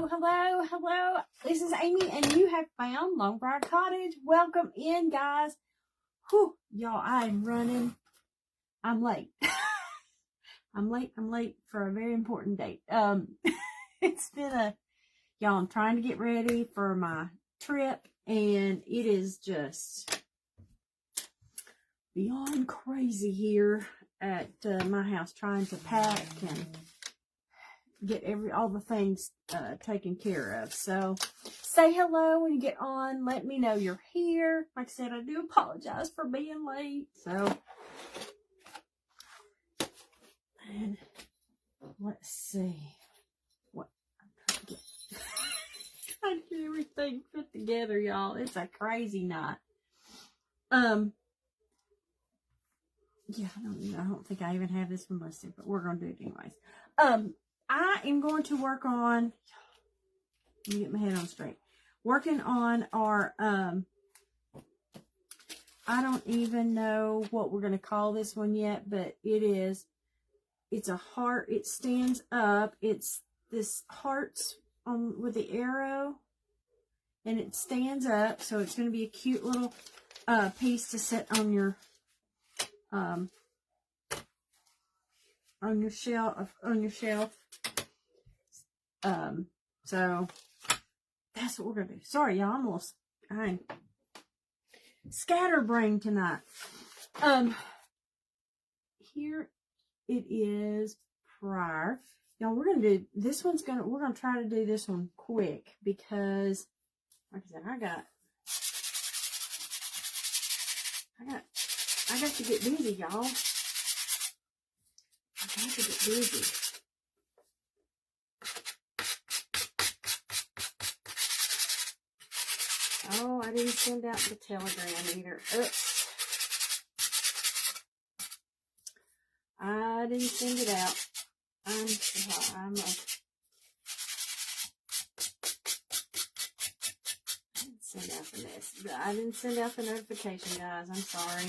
Hello. This is Amy, and you have found Long Briar Cottage. Welcome in, guys. Whew, y'all, I'm running. I'm late. I'm late for a very important date. It's been y'all, I'm trying to get ready for my trip, and it is just beyond crazy here at my house, trying to pack and get all the things taken care of. So say hello when you get on. Let me know you're here. Like I said, I do apologize for being late. So, and let's see what I'm trying to get. Trying to get everything put together, y'all. It's a crazy night. Yeah, I don't think I even have this one listed, but we're gonna do it anyways. I am going to work on, let me get my head on straight, working on our, I don't even know what we're going to call this one yet, but it's a heart, it stands up, it's this hearts with the arrow, and it stands up, so it's going to be a cute little piece to set on your shelf. So that's what we're gonna do. Sorry, y'all, I'm scatterbrained tonight. Here it is prior. Y'all, we're gonna do this one's we're gonna try to do this one quick because, like I said, I got to get busy, y'all. I got to get busy. Oh, I didn't send out the telegram either. Oops. I didn't send it out. I didn't send out the message. I didn't send out the notification, guys. I'm sorry.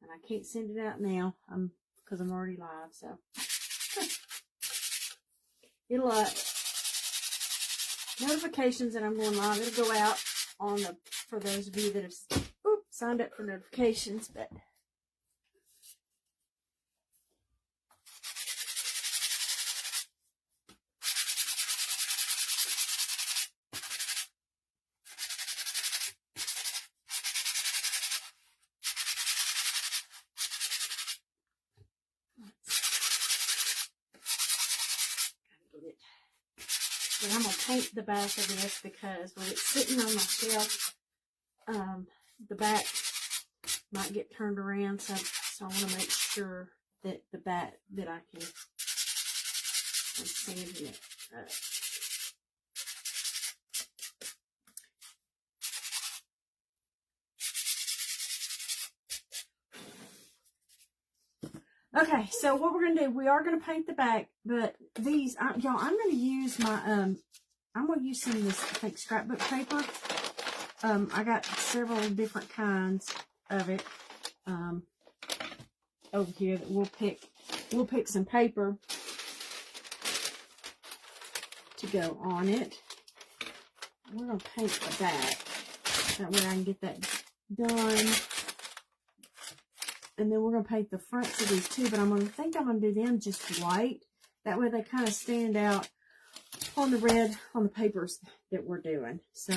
And I can't send it out now. Because I'm already live, so. It'll, notifications that I'm going live, it'll go out on for those of you that have signed up for notifications, but. And I'm going to paint the back of this because when it's sitting on my shelf, the back might get turned around. So I want to make sure that the back, that I can, I'm sanding it up. Okay, so what we're going to do, we are going to paint the back, but these, y'all, I'm going to use my, I'm going to use some of this, I think, scrapbook paper. I got several different kinds of it, over here that we'll pick some paper to go on it. We're going to paint the back. That way I can get that done. And then we're going to paint the fronts of these too, but I'm going to do them just white. That way they kind of stand out on the red, on the papers that we're doing. So,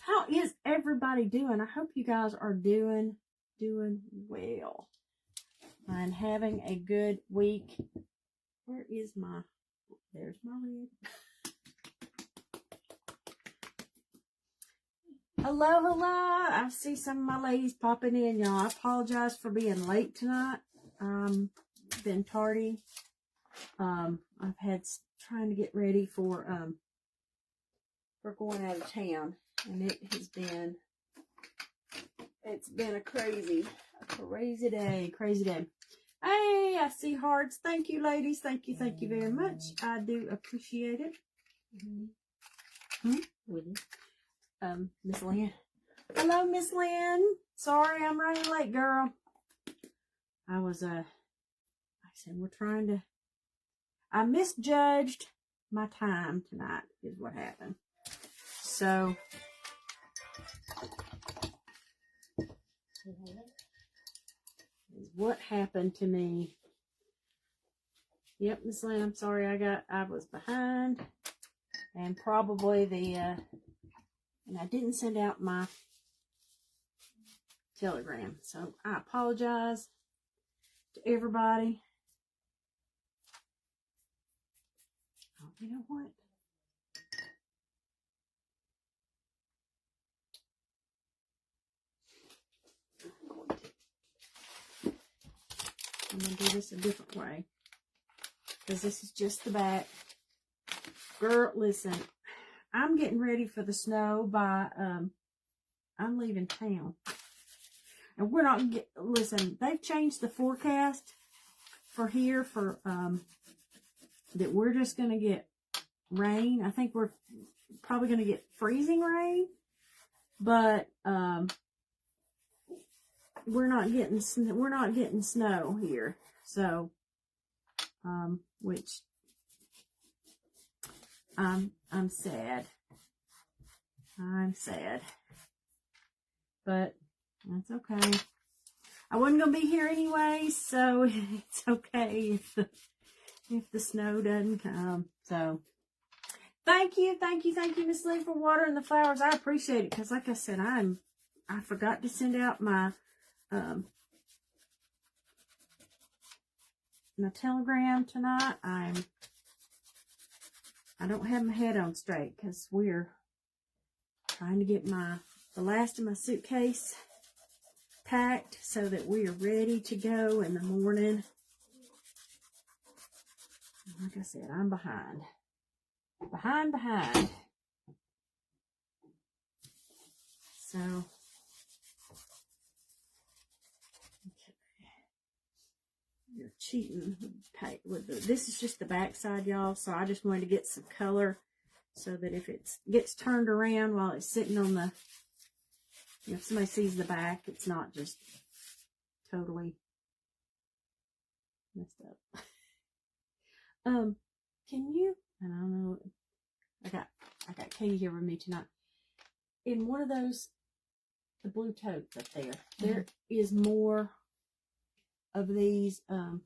how is everybody doing? I hope you guys are doing well and having a good week. Where is there's my lid. Hello. I see some of my ladies popping in, y'all. I apologize for being late tonight. Been tardy. I've had trying to get ready for going out of town, and it's been a crazy day. Hey, I see hearts. Thank you, ladies. Thank you very much. I do appreciate it. Miss Lynn. Hello, Miss Lynn. Sorry, I'm running late, girl. I was, like I said, I misjudged my time tonight is what happened. So, is what happened to me. Yep, Miss Lynn, I'm sorry I was behind. And probably and I didn't send out my telegram. So I apologize to everybody. Oh, you know what? I'm going to do this a different way, because this is just the back. Girl, listen, I'm getting ready for the snow by, I'm leaving town. And we're not, listen, they've changed the forecast for here for, that we're just going to get rain. I think we're probably going to get freezing rain, but, we're not getting snow here. So, which I'm sad. I'm sad. But that's okay. I wasn't gonna be here anyway, so it's okay if the snow doesn't come. So thank you, Miss Lee, for watering the flowers. I appreciate it, because like I said, I forgot to send out my my telegram tonight. I don't have my head on straight, because we're trying to get the last of my suitcase packed so that we are ready to go in the morning. Like I said, I'm behind. So, you're cheating with this is just the back side, y'all. So I just wanted to get some color so that if it gets turned around while it's sitting on the, if somebody sees the back, it's not just totally messed up. Can you, and I don't know, I got Katie here with me tonight. In one of those, the blue totes up there, there is more of these, the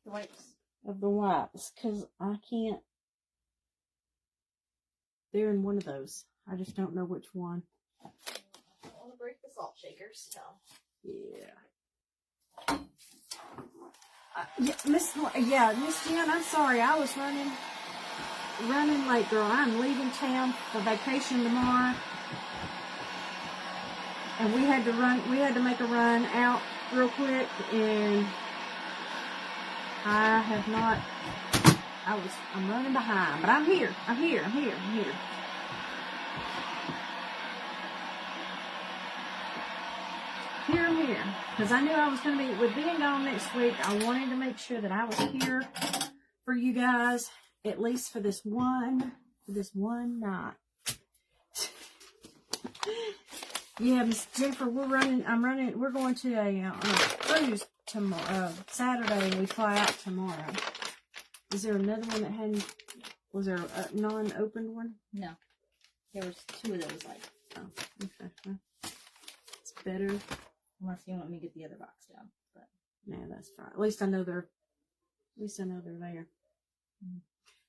wipes, because I can't, they're in one of those. I just don't know which one. I don't want to break the salt shakers, so. Yeah. Miss Jen, I'm sorry. I was running late, girl. I'm leaving town for vacation tomorrow. And we had to make a run out real quick, and I'm running behind, but I'm here. Here. Because I knew I was going to be, with being gone next week, I wanted to make sure that I was here for you guys, at least for this one night. Yeah, Miss Jennifer, we're going to a cruise tomorrow, Saturday, and we fly out tomorrow. Is there another one was there a non-opened one? No. There was 2 of those, oh, okay. Well, it's better. Unless you want me to get the other box down. But yeah, that's fine. At least I know they're there.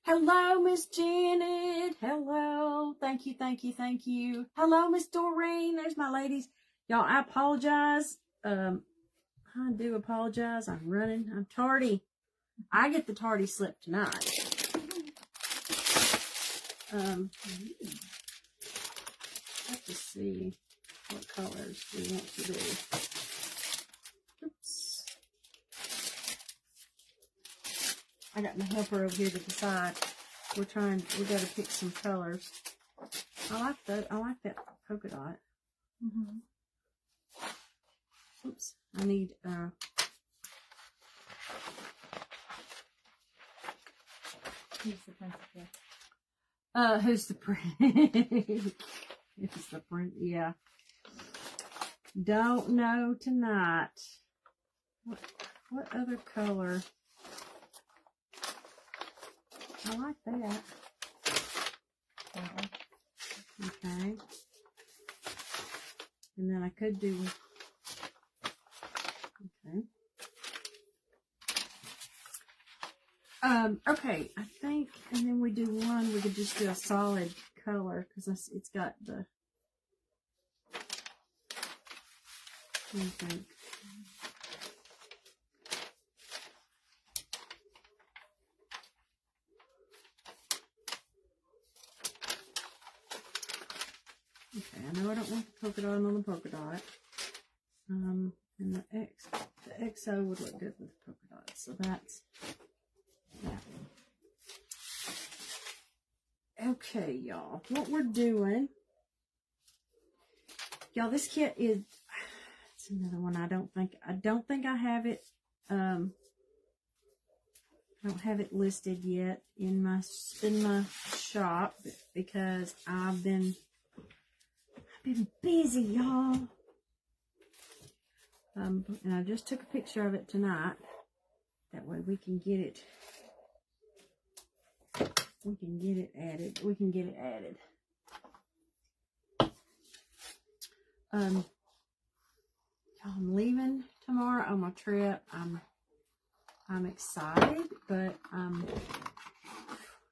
Hello, Miss Janet. Hello. Thank you. Hello, Miss Doreen. There's my ladies. Y'all, I apologize. I do apologize. I'm tardy. I get the tardy slip tonight. Have to see what colors we want to do. Oops. I got my helper over here to decide. We got to pick some colors. I like that polka dot. Oops. I need, who's the principal? Who's the prince? Who's the prince? Yeah. Don't know tonight. What other color? I like that. Okay. And then I could do, okay. Okay, I think, and then we do one, we could just do a solid color, because it's got the, what do you think? Okay, I know I don't want the polka dot on the polka dot. And the XO would look good with the polka dot. So that's that. Okay, y'all. What we're doing, y'all, this kit is, it's another one I don't think I have it, I don't have it listed yet in my shop because I've been busy, y'all. And I just took a picture of it tonight. That way we can get it. We can get it added. We can get it added. Y'all, I'm leaving tomorrow on my trip. I'm excited, but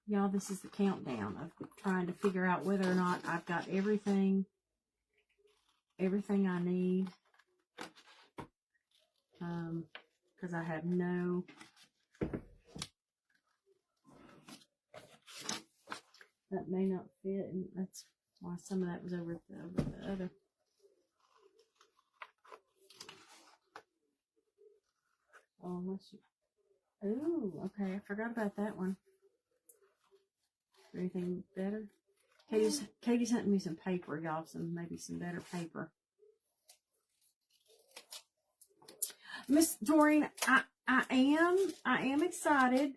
y'all, this is the countdown of trying to figure out whether or not I've got everything I need. Because I have no, that may not fit, and that's why some of that was over the other. Oh, unless you, ooh, okay, I forgot about that one. Is there anything better? Katie sent me some paper, y'all, maybe some better paper. Miss Doreen, I am excited,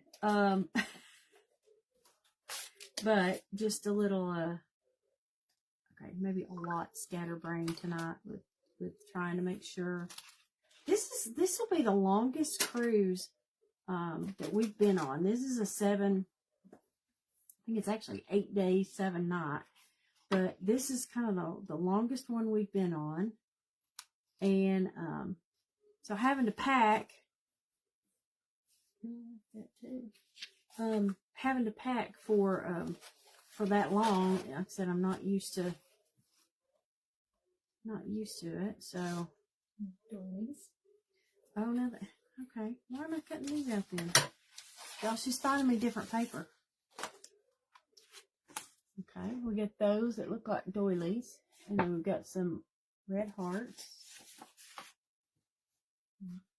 but just a little, okay, maybe a lot scatterbrained tonight with trying to make sure. This will be the longest cruise, that we've been on. This is a I think it's actually 8 days, 7 nights, but this is kind of the longest one we've been on, and, so having to pack, that too. Having to pack for that long, like I said, I'm not used to it. So, oh no, okay. Why am I cutting these out then? Y'all, she's finding me different paper. Okay, we get those that look like doilies, and then we've got some red hearts.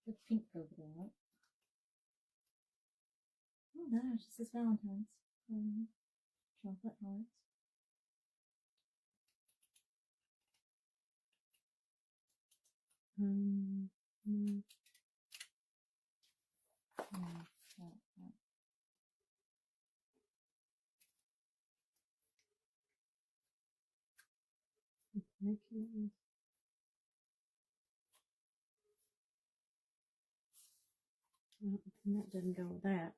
The pink over there. Oh no, it just says Valentine's. Chocolate hearts. And that doesn't go with that.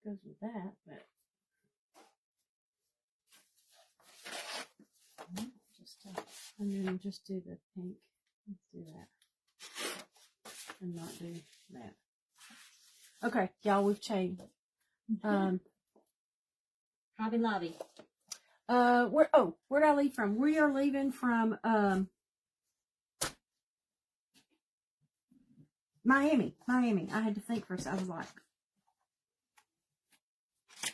Goes with that, but and then just do the pink. Let's do that, and not do that. Okay, y'all, we've changed. Hobby Lobby. Where'd I leave from? We are leaving from Miami. I had to think for a second. I was like,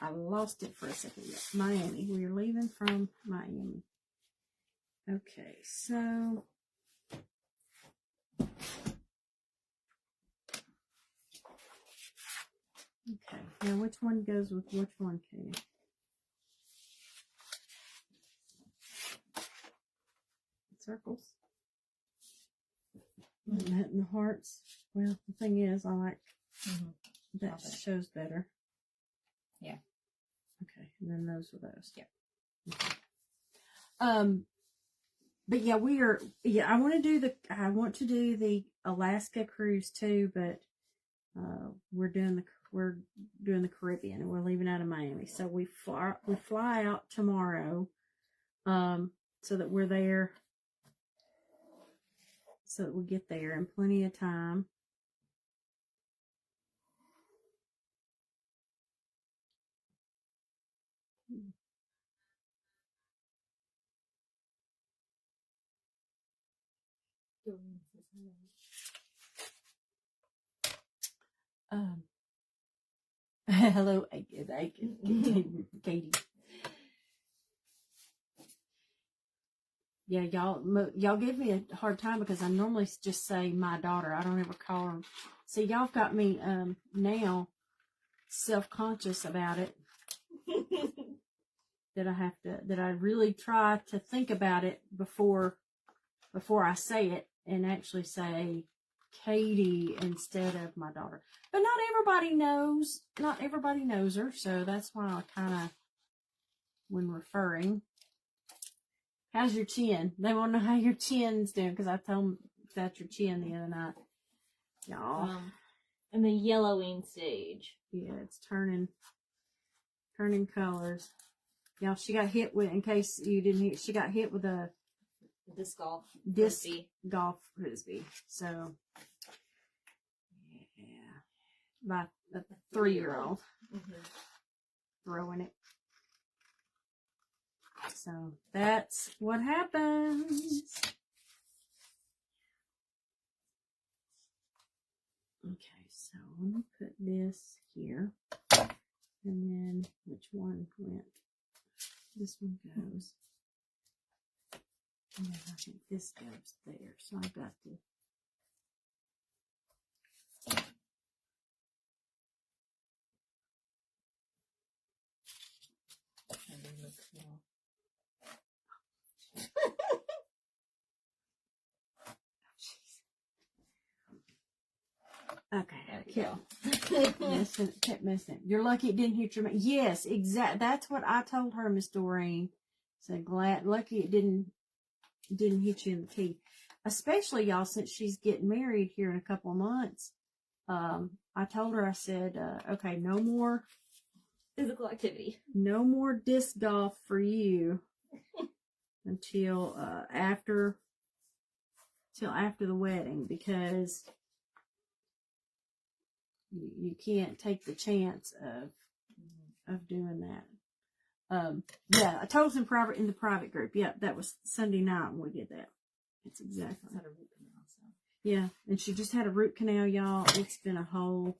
I lost it for a second. Yeah, Miami. We are leaving from Miami. Okay, so okay, now which one goes with which one, Katie? Circles. And that and the hearts. Well, the thing is, I like that shows better. Yeah. Okay, and then those were those. Yeah. Okay. But yeah, I want to do the Alaska cruise too, but we're doing the Caribbean, and we're leaving out of Miami. So we fly out tomorrow, so that we're there, so that we get there in plenty of time. Hello, Katie. Yeah, y'all give me a hard time because I normally just say my daughter. I don't ever call her. See, y'all have got me now self-conscious about it. that I really try to think about it before I say it and actually say Katie instead of my daughter. But not everybody knows her, so that's why I kind of, when referring, how's your chin? They want to know how your chin's doing because I told them about your chin the other night. Y'all. In the yellowing stage. Yeah, it's turning colors. Y'all, she got hit with, in case you didn't hear, she got hit with a disc golf frisbee. So, yeah, by a 3-year-old throwing it. So that's what happens. Okay, so let me put this here, and then which one went? This one goes. And then I think this goes there. So I've got to. Okay, kept missing. You're lucky it didn't hit your. Yes, exactly. That's what I told her, Miss Doreen. Said lucky it didn't hit you in the teeth. Especially y'all, since she's getting married here in a couple of months. I told her, I said, okay, no more physical activity. No more disc golf for you until after the wedding, because you can't take the chance of doing that. Yeah, I told us in the private group. Yeah, that was Sunday night when we did that. It's exactly. Had a root canal, so. Yeah, and she just had a root canal, y'all. It's been a whole.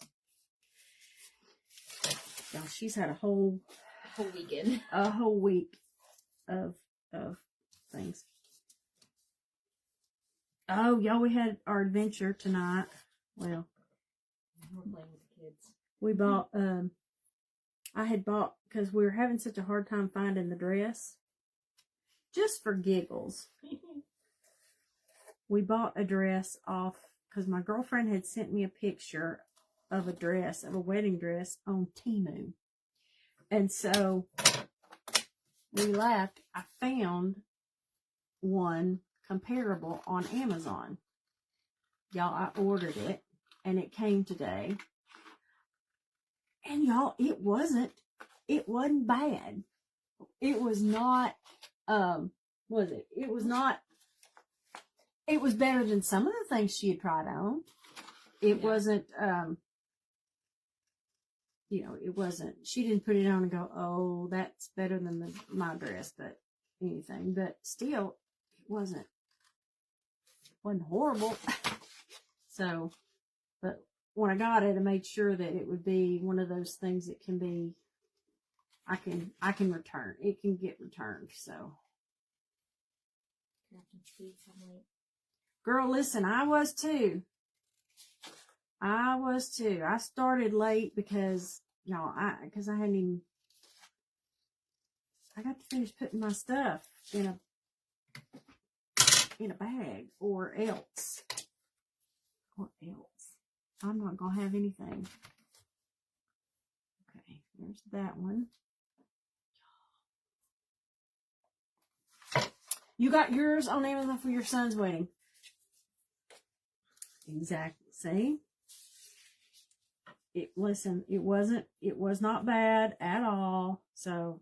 Y'all, she's had a whole weekend, a whole week of things. Oh, y'all, we had our adventure tonight. Well, we're playing with the kids. We bought, I had bought, because we were having such a hard time finding the dress, just for giggles. We bought a dress off, because my girlfriend had sent me a picture of a wedding dress on Temu. And so we laughed. I found one comparable on Amazon. Y'all, I ordered it, and it came today. And y'all, it wasn't bad. It was not, it was better than some of the things she had tried on. It wasn't, it wasn't, she didn't put it on and go, oh, that's better than my dress, but anything. But still, it wasn't horrible. So, but when I got it, I made sure that it would be one of those things that can be, I can return. It can get returned, so. Girl, listen, I was too. I started late because, y'all, I got to finish putting my stuff in a bag, or else I'm not going to have anything. Okay, there's that one. You got yours on Amazon for your son's wedding. Exactly. See? listen, it was not bad at all. So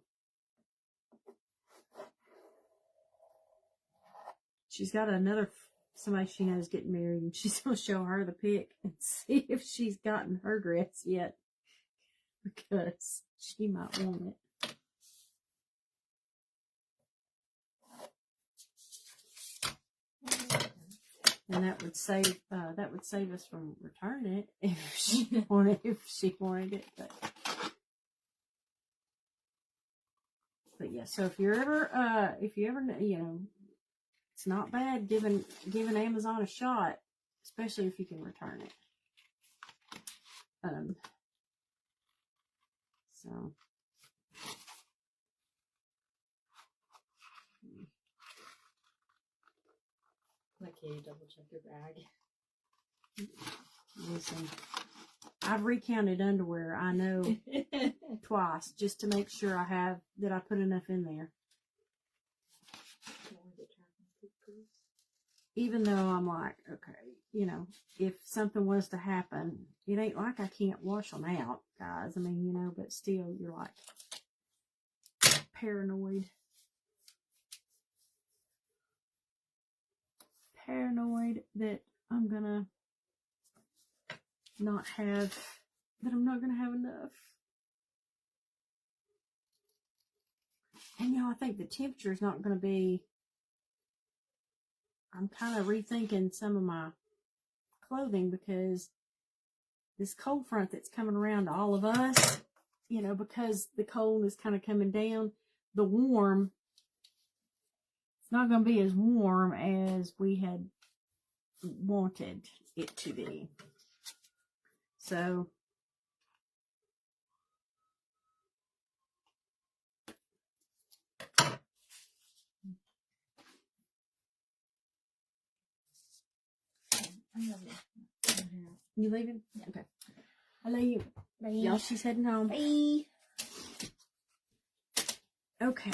she's got somebody she knows getting married, and she's going to show her the pic and see if she's gotten her dress yet, because she might want it. And that would save us from returning it if she wanted it. But yeah, so if you ever it's not bad giving Amazon a shot, especially if you can return it. So Like, you double check your bag. Listen, I've recounted underwear, I know, twice, just to make sure that I put enough in there. Even though I'm like, okay, if something was to happen, it ain't like I can't wash them out, guys. I mean, but still, you're like paranoid that I'm not gonna have enough. And I think the temperature is not gonna be. I'm kind of rethinking some of my clothing, because this cold front that's coming around to all of us, because the cold is kind of coming down, the warm, it's not going to be as warm as we had wanted it to be. So you leaving? Yeah. Okay. I love you. Bye. Y'all, she's heading home. Bye. Okay.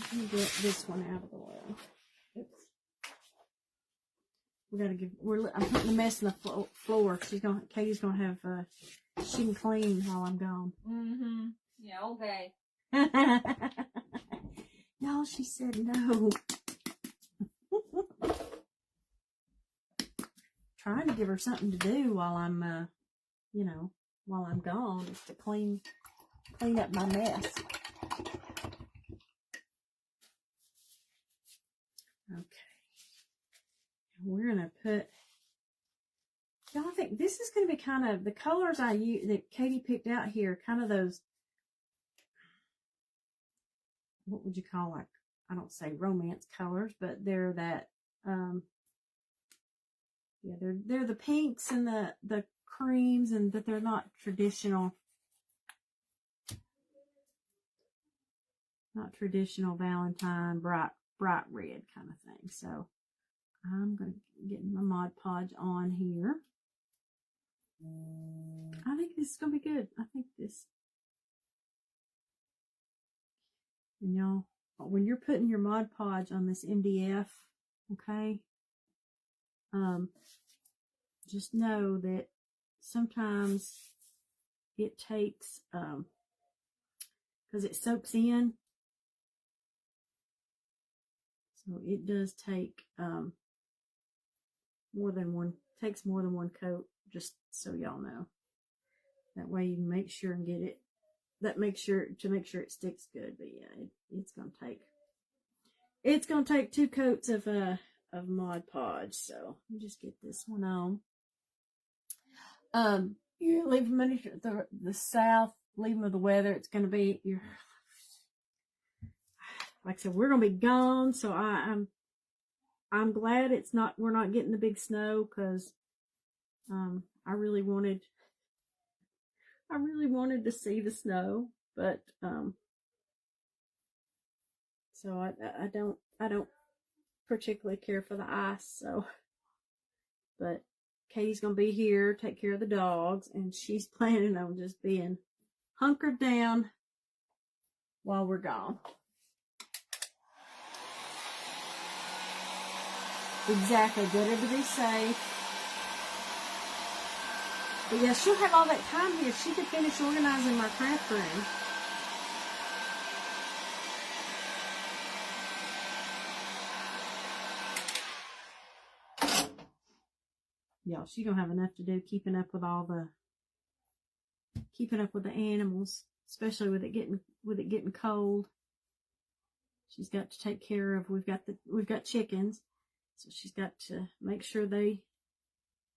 Let me get this one out of the way. Oops. I'm putting a mess in the floor. Katie's gonna have, she can clean while I'm gone. Mm-hmm. Yeah, okay. No, she said no. Trying to give her something to do while I'm, while I'm gone, is to clean up my mess. Okay. We're gonna put. Y'all, I think this is gonna be kind of the colors I use that Katie picked out here. Kind of those. What would you call, like? I don't say romance colors, but they're that. Yeah, they're the pinks and the creams, and that they're not traditional. Not traditional Valentine bright red kind of thing. So I'm going to get my Mod Podge on here. I think this is going to be good. I think this. And y'all, when you're putting your Mod Podge on this MDF, okay, just know that sometimes it takes, because it soaks in. So it does take takes more than one coat, just so y'all know. That way you can make sure and get it, to make sure it sticks good. But yeah, it's gonna take 2 coats of Mod Podge. So let me just get this one on. You're leaving the south, leaving with the weather. It's gonna be like I said, we're gonna be gone, so I'm glad we're not getting the big snow, because I really wanted to see the snow, but so I don't particularly care for the ice. So, but Katie's gonna be here, take care of the dogs, and she's planning on just being hunkered down while we're gone. Exactly, better to be safe But yeah, she'll have all that time here. She could finish organizing my craft room. Y'all, she gonna have enough to do keeping up with the animals, especially with it getting cold. She's got to take care of. We've got chickens, so she's got to make sure they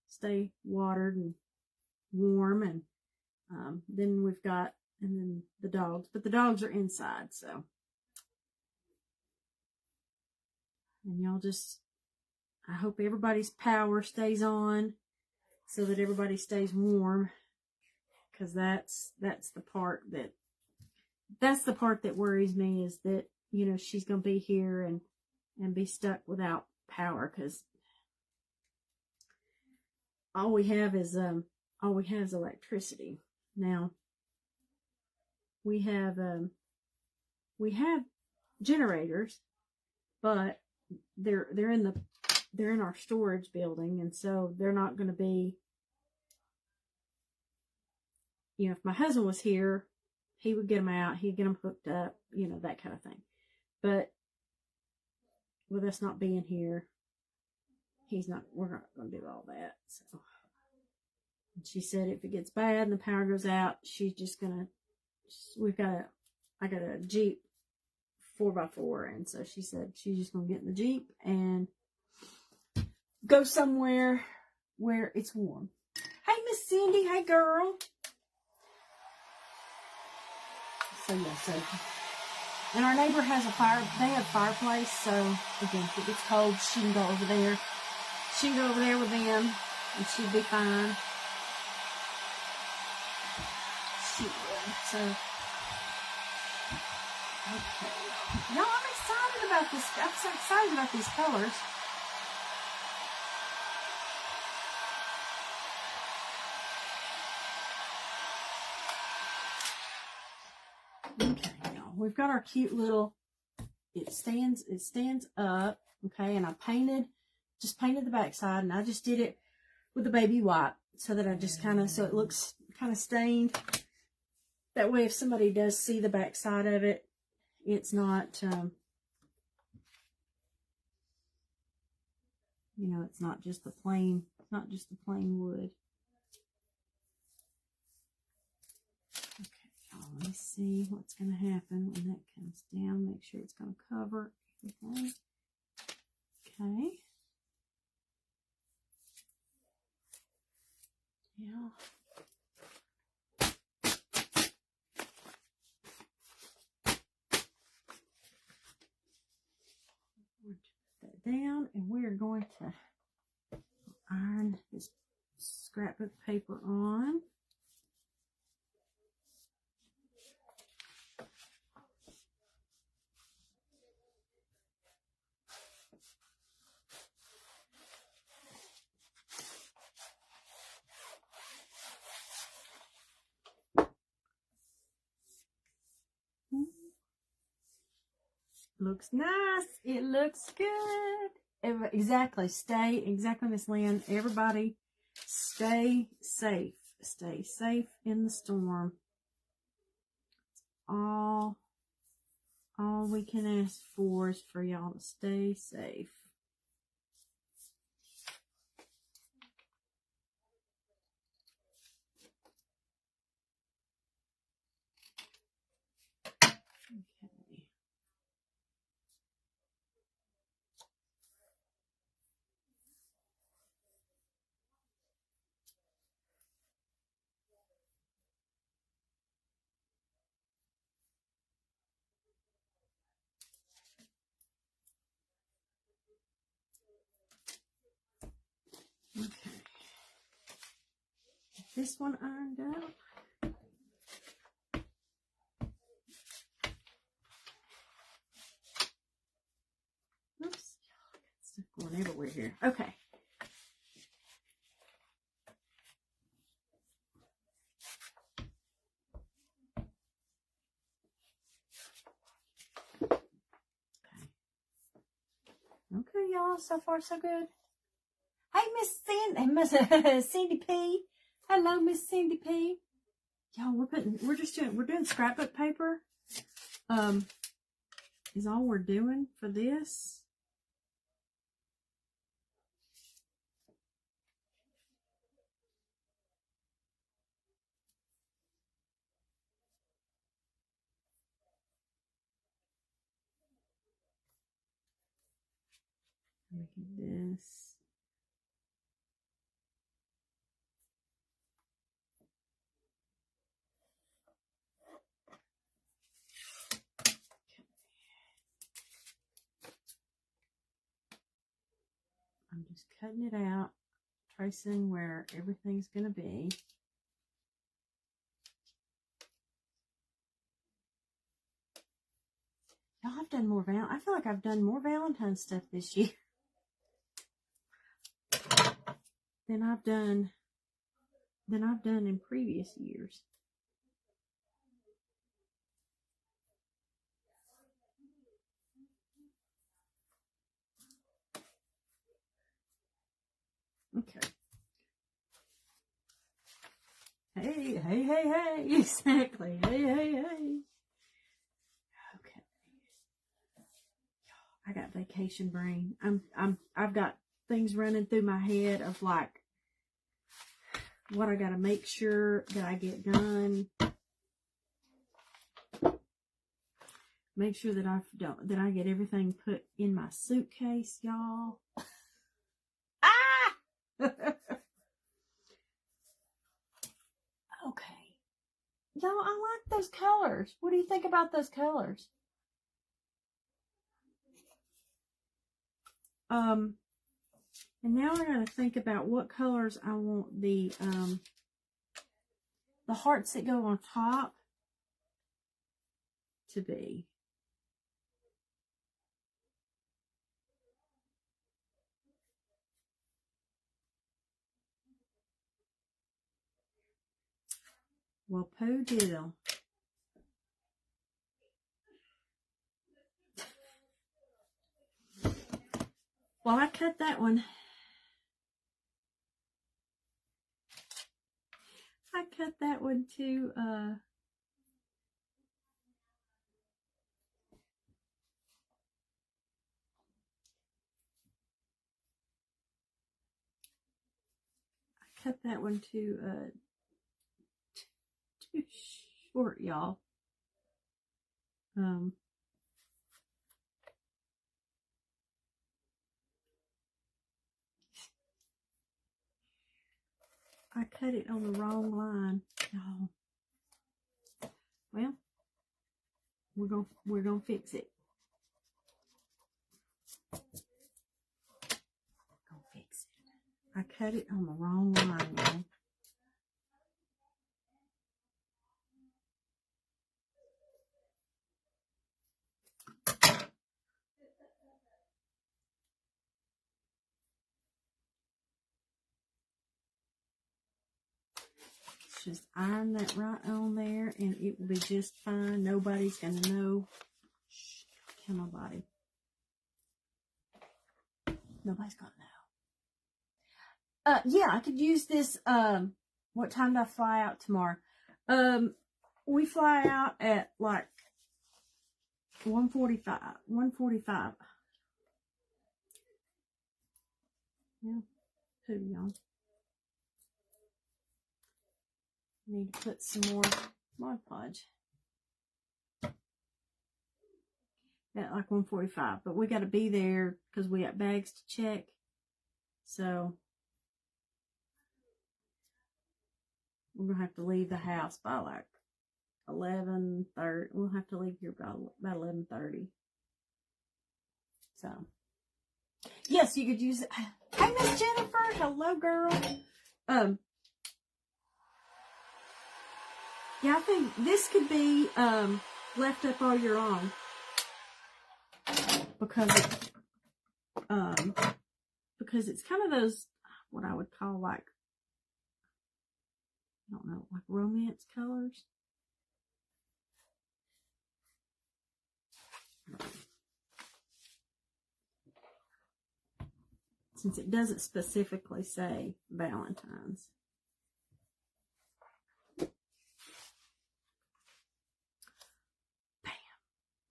stay watered and warm, and then then the dogs, but the dogs are inside, so. And y'all I hope everybody's power stays on so that everybody stays warm, because that's the part that worries me, is that, you know, she's going to be here and be stuck without power, because all we have is electricity. Now we have generators, but they're in our storage building, and so they're not going to be, you know, if my husband was here, he would get them out, he'd get them hooked up, you know, that kind of thing. But with us not being here, we're not going to do all that. So, and she said if it gets bad and the power goes out, she's just going to, I got a Jeep 4x4, and so she said she's just going to get in the Jeep and go somewhere where it's warm. Hey, Miss Cindy. Hey, girl. So, yeah, and our neighbor has they have a fireplace, so, again, if it gets cold, she can go over there. She can go over there with them, and she'd be fine. She would, so. Okay. Y'all, I'm excited about this. I'm so excited about these colors. Okay, y'all. We've got our cute little, it stands up, okay, and I just painted the backside, and I just did it with the baby white, so that I just so it looks kind of stained. That way, if somebody does see the backside of it, it's not, you know, it's not just the plain wood. Okay, y'all, let me see what's going to happen when that comes down. Make sure it's going to cover everything. Okay. Yeah. Put that down, and we're going to iron this scrapbook paper on. Looks nice. It looks good. Exactly, Miss Lynn. Everybody stay safe. Stay safe in the storm. All we can ask for is for y'all to stay safe. Okay. Okay. This one ironed out. Oops. Stuff going everywhere here. Okay. Okay, y'all. So far, so good. Hey, Miss Cindy P. Hello, Miss Cindy P. Y'all, we're doing scrapbook paper. Is all we're doing for this. Look at this. I'm just cutting it out, tracing where everything's going to be. Y'all, I've done more I feel like I've done more Valentine stuff this year than I've done in previous years. Okay. Hey, exactly. Hey. Okay. I got vacation brain. I've got things running through my head of like what I gotta make sure that I get done. Make sure that I get everything put in my suitcase, y'all. Okay. Y'all, I like those colors. What do you think about those colors? And now I gotta think about what colors I want the hearts that go on top to be. Well, poo diddle. Well, I cut that one. I cut that one too. I cut that one too short, y'all. I cut it on the wrong line, y'all. Well, we're gonna fix it. Gonna fix it. I cut it on the wrong line, y'all. Just iron that right on there and it will be just fine. Nobody's gonna know. Shh, don't tell nobody. Nobody's gonna know. Yeah, I could use this. What time do I fly out tomorrow? We fly out at like 1:45. 1:45. Yeah, who y'all? Need to put some more Mod Podge at like 1:45, but we got to be there because we got bags to check. So we're gonna have to leave the house by like 11:30. We'll have to leave here about 11:30. So yes, you could use it. Hey, Miss Jennifer. Hello, girl. Yeah, I think this could be left up all year long because it's kind of those, what I would call like, I don't know, like romance colors. Since it doesn't specifically say Valentine's.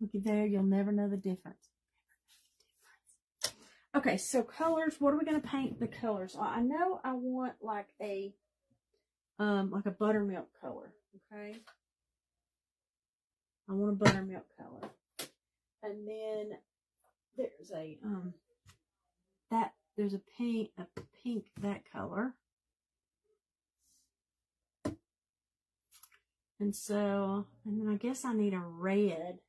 Looky there, you'll never know the difference. Okay, so colors, what are we going to paint the colors? I know I want like a buttermilk color, okay? I want a buttermilk color. And then there's there's a pink that color. And so, and then I guess I need a red.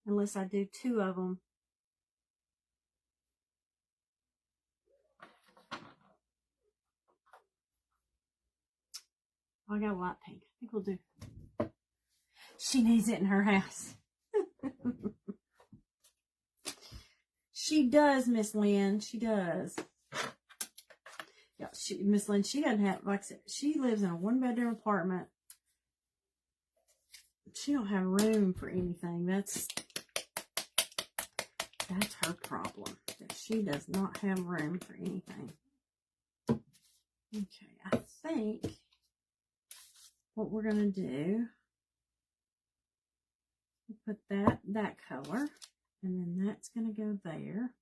Unless I do two of them. I got a light pink. I think we'll do. She needs it in her house. She does, Miss Lynn. She does. Yeah, Miss Lynn, she doesn't have, like I said, she lives in a 1-bedroom apartment. She don't have room for anything. That's her problem. That she does not have room for anything. Okay, I think what we're gonna do, put that color, and then that's gonna go there.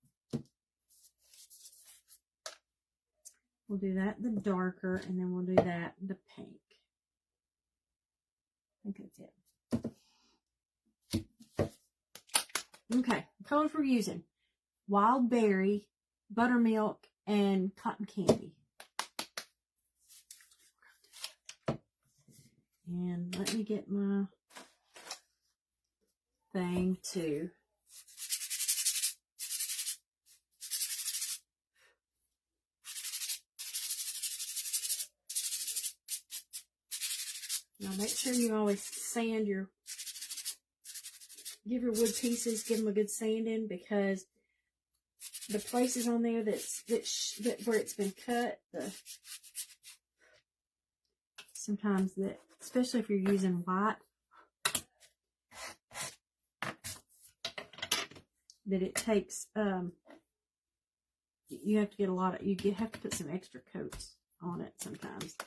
We'll do that the darker, and then we'll do that the pink. I think that's it. Okay, the colors we're using: wild berry, buttermilk, and cotton candy. And let me get my thing too. Now make sure you always sand give your wood pieces, give them a good sanding, because the places on there that where it's been cut, sometimes that, especially if you're using white, that it takes, you have to get a lot of, you have to put some extra coats on it sometimes.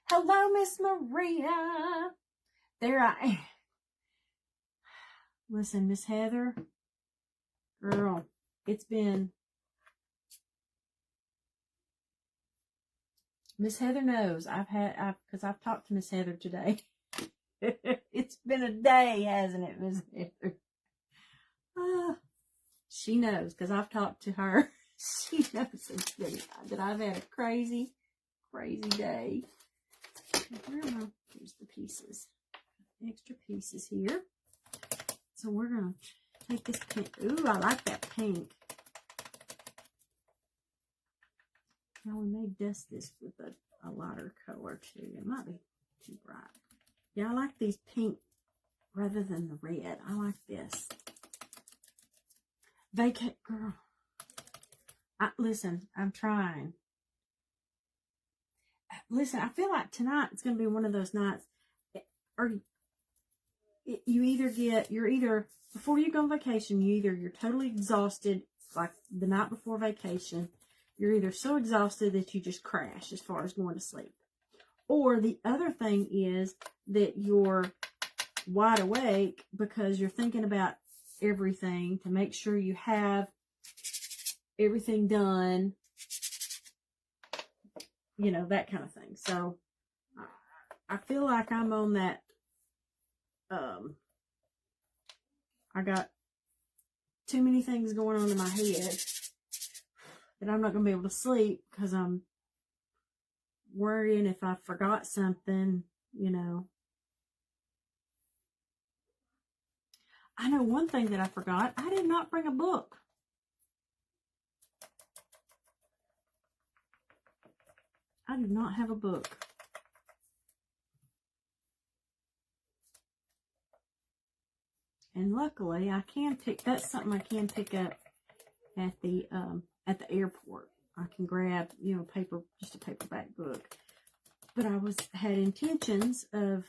Hello, Miss Maria. There I am. Listen, Miss Heather, girl, it's been, Miss Heather knows because I've talked to Miss Heather today. It's been a day, hasn't it, Miss Heather? She knows because I've talked to her. She knows that I've had a crazy, crazy day. Here's the pieces. Extra pieces here. So we're going to take this pink. Ooh, I like that pink. Now we may dust this with a lighter color too. It might be too bright. Yeah, I like these pink rather than the red. I like this. Vacate, girl. Listen, I'm trying. Listen, I feel like tonight it's going to be one of those nights, or you're either, before you go on vacation, you're totally exhausted, like the night before vacation, you're either so exhausted that you just crash as far as going to sleep. Or the other thing is that you're wide awake because you're thinking about everything to make sure you have everything done, you know, that kind of thing. So I feel like I'm on that, I got too many things going on in my head that I'm not going to be able to sleep because I'm worrying if I forgot something, you know. I know one thing that I forgot. I did not bring a book. I do not have a book. And luckily, that's something I can pick up at the airport. I can grab, you know, just a paperback book. But I had intentions of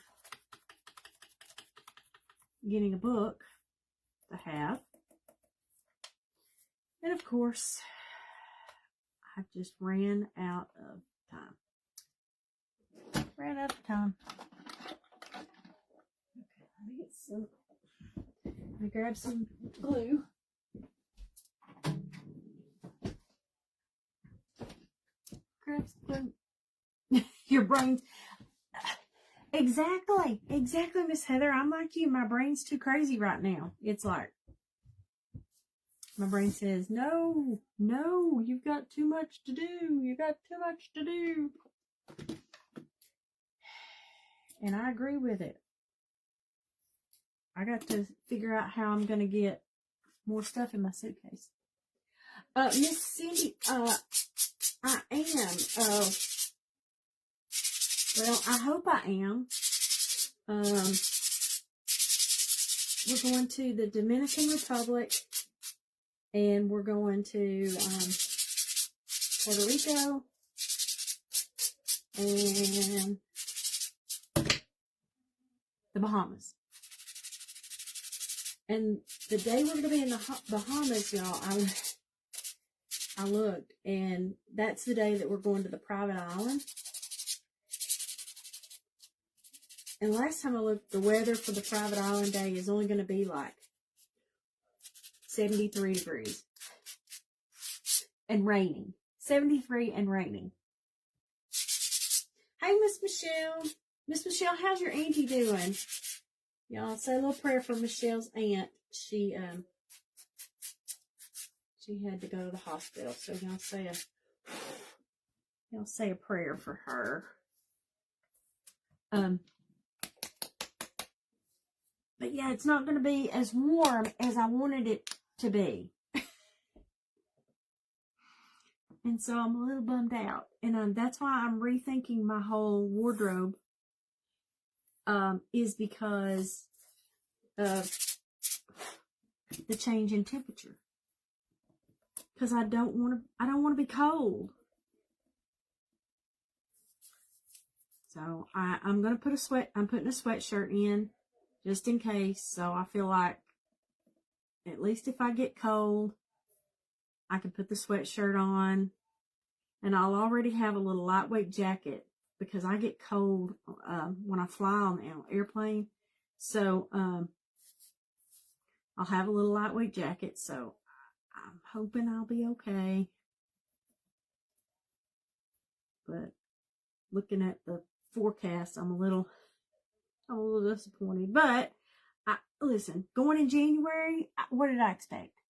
getting a book to have. And of course, I just ran out of time. ran out of time. Okay, let me get some. Let me grab some glue. Grab some glue. Your brain's exactly, Miss Heather. I'm like you. My brain's too crazy right now. It's like my brain says, no, you've got too much to do. You got too much to do. And I agree with it. I got to figure out how I'm going to get more stuff in my suitcase. Miss Cindy, I am. Well, I hope I am. We're going to the Dominican Republic, and we're going to Puerto Rico, and the Bahamas. And the day we're going to be in the Bahamas, y'all, I looked, and that's the day that we're going to the private island. And last time I looked, the weather for the private island day is only going to be like 73 degrees. And raining. 73 and raining. Hey, Miss Michelle. Miss Michelle, how's your auntie doing? Y'all say a little prayer for Michelle's aunt. She had to go to the hospital, so y'all say a prayer for her. But yeah, it's not going to be as warm as I wanted it to be. And so I'm a little bummed out. And that's why I'm rethinking my whole wardrobe. Is because of the change in temperature. Because I don't want to be cold. So I'm going to put I'm putting a sweatshirt in just in case. So I feel like at least if I get cold, I can put the sweatshirt on, and I'll already have a little lightweight jacket because I get cold when I fly on the airplane. So I'll have a little lightweight jacket. So I'm hoping I'll be okay. But looking at the forecast, I'm a little disappointed. But listen, going in January, what did I expect?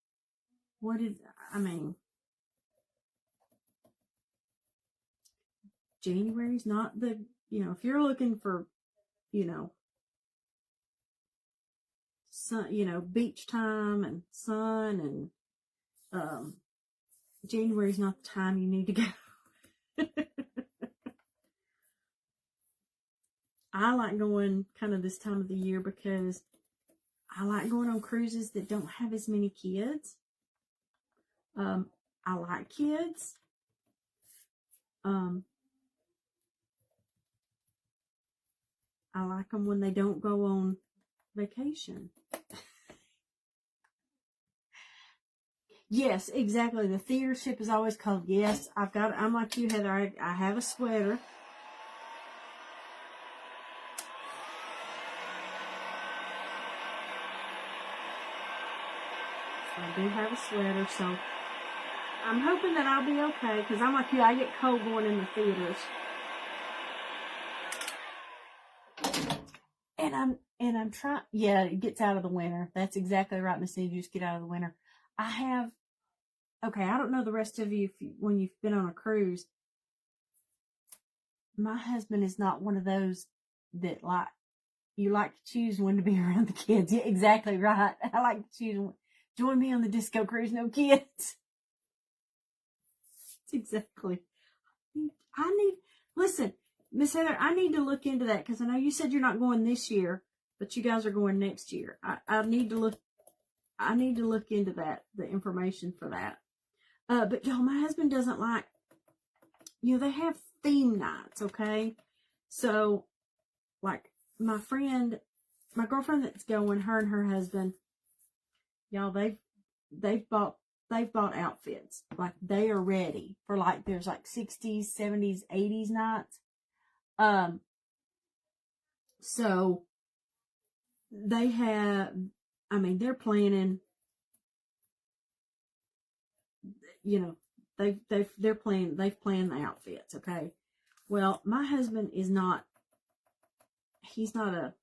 January's not the, if you're looking for, sun, beach time and sun, and January's not the time you need to go. I like going kind of this time of the year because I like going on cruises that don't have as many kids. I like kids. I like them when they don't go on vacation. Yes, exactly. The theater ship is always cold. Yes, I'm like you, Heather. I have a sweater. I do have a sweater, so I'm hoping that I'll be okay, because I'm like you, I get cold going in the theaters. And I'm trying, yeah, it gets out of the winter. That's exactly right, Miss Need. You just get out of the winter. I don't know the rest of you, when you've been on a cruise. My husband is not one of those that you like to choose when to be around the kids. Yeah, exactly right. I like to choose, join me on the disco cruise, no kids. That's exactly. Listen, Miss Heather, I need to look into that, because I know you said you're not going this year, but you guys are going next year. I need to look into that, the information for that. But y'all, my husband doesn't like, they have theme nights, okay? So, like, my girlfriend that's going, her and her husband, y'all, they've bought outfits. Like, they are ready for, like, there's like 60s, 70s, 80s nights. So they have, I mean, they're planning, you know, they've planned the outfits. Okay. Well, my husband is not, he's not a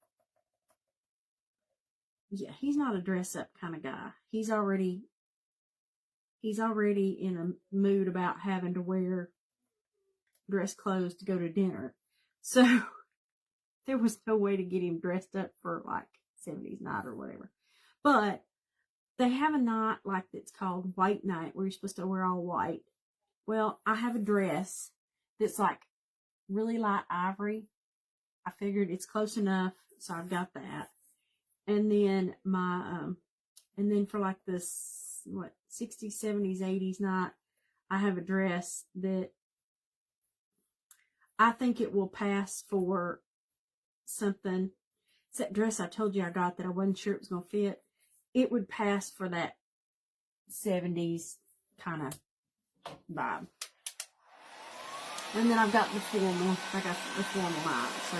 dress up kind of guy. He's already in a mood about having to wear dress clothes to go to dinner. So there was no way to get him dressed up for like 70s night or whatever. But they have a night like it's called White Night where you're supposed to wear all white. Well, I have a dress that's like really light ivory. I figured it's close enough, so I've got that. And then and then for like this, 60s, 70s, 80s night, I have a dress that I think it will pass for something. It's that dress I told you I got that I wasn't sure it was going to fit. It would pass for that 70s kind of vibe. And then I've got the formal night. So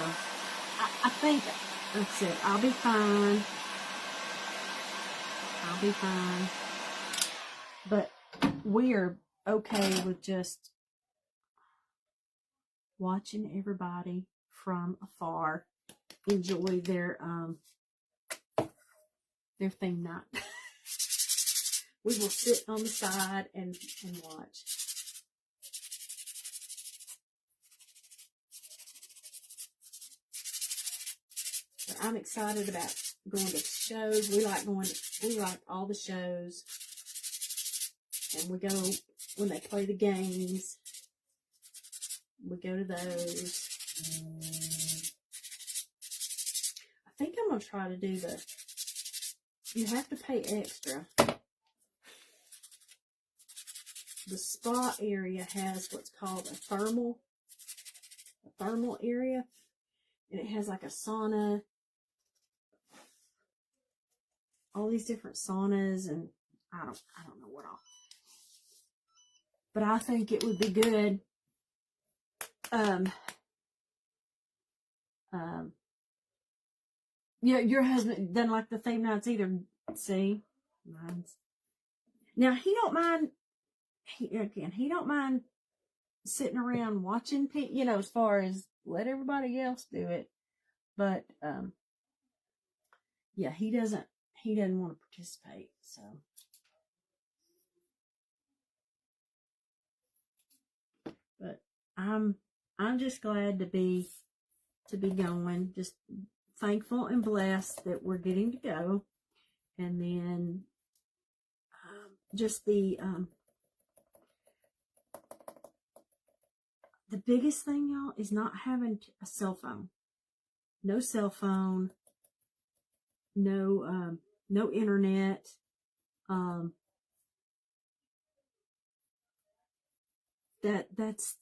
I think, like I said, I'll be fine. But we are okay with just watching everybody from afar enjoy their theme night. We will sit on the side and watch. But I'm excited about going to shows. We like all the shows. And we go when they play the games. We go to those. I think I'm going to try to do you have to pay extra. The spa area has what's called a thermal area. And it has like a sauna. All these different saunas, and I don't know what all. But I think it would be good. Yeah, your husband doesn't like the theme nights either. See, mine's now he don't mind. He don't mind sitting around watching people. You know, as far as let everybody else do it, but yeah, he doesn't want to participate. So. But I'm just glad to be going. Just thankful and blessed that we're getting to go. And then just the biggest thing, y'all, is not having a cell phone. No cell phone. No internet. That's